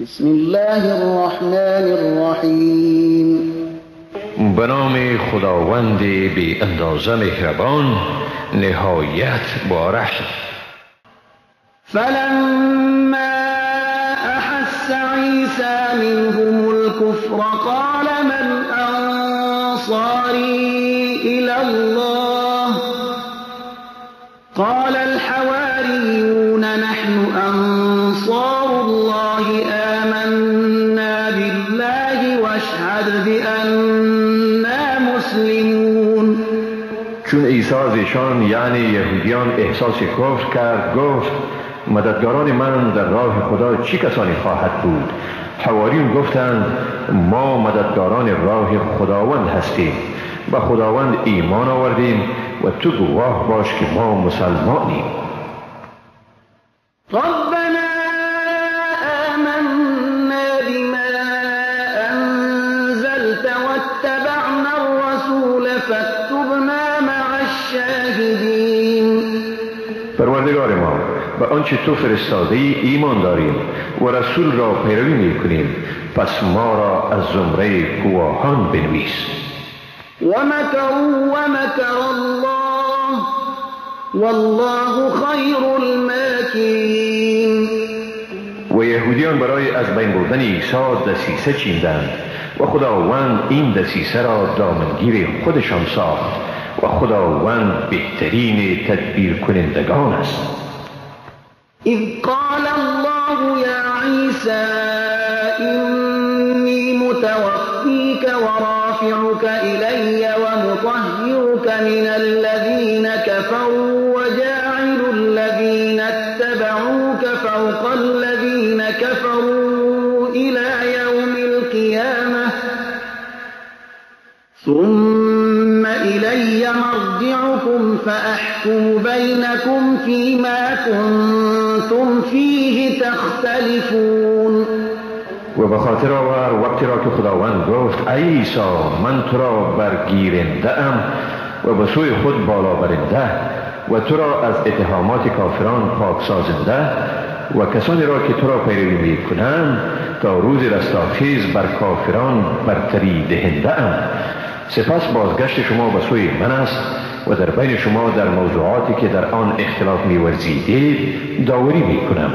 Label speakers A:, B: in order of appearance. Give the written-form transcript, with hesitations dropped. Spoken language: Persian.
A: بسم الله الرحمن الرحیم.
B: به نام خداوند بی اندازه مهربان نهایت بارش.
A: فلما احس عیسی منهم الكفر قال من انصاری الى الله قال الحواریون نحن انصار الله آمنا بالله واشهد بأننا مسلمون.
B: چون عیسی از ایشان یعنی یهودیان احساس کفر کرد گفت مددگاران من در راه خدا چی کسانی خواهد بود؟ حواریون گفتند ما مددگاران راه خداوند هستیم و خداوند ایمان آوردیم و تو گواه باش که ما مسلمانیم.
A: ربنا آمنا بما انزلت واتبعنا الرسول فاكتبنا مع الشاهدین.
B: پروردگار ما به آنچه تو فرستاده ای ایمان داریم و رسول را پیروی میکنیم، پس ما را از زمره گواهان بنویس.
A: ومكروا ومكر الله والله خیر الماکرین.
B: و یهودیان برای از بین بردن عیسی دسیسه چیندند و خداوند این دسیسه را دامنگیر خودشان ساخت و خداوند بهترین تدبیر کنندگان است.
A: اذ قال الله یا عیسی انی متوفیک ورافعک الی ومطهرک من الذین كفروا وجاعل الذین اتبعوک فوق الذین كفروا الى یوم القیامة ثم إلي مرجعكم فأحكم بينكم فيما كنتم فيه تختلفون.
B: و به خاطر آور وقتی را که خداوند گفت ای عیسی من تو را برگیرنده ام و به سوی خود بالا برنده و تو را از اتهامات کافران پاک سازنده و کسانی را که تو را پیروی می کنند تا روز رستاخیز بر کافران برتری دهنده ام. سپس بازگشت شما به سوی من است و در بین شما در موضوعاتی که در آن اختلاف می ورزیدید داوری می کنم.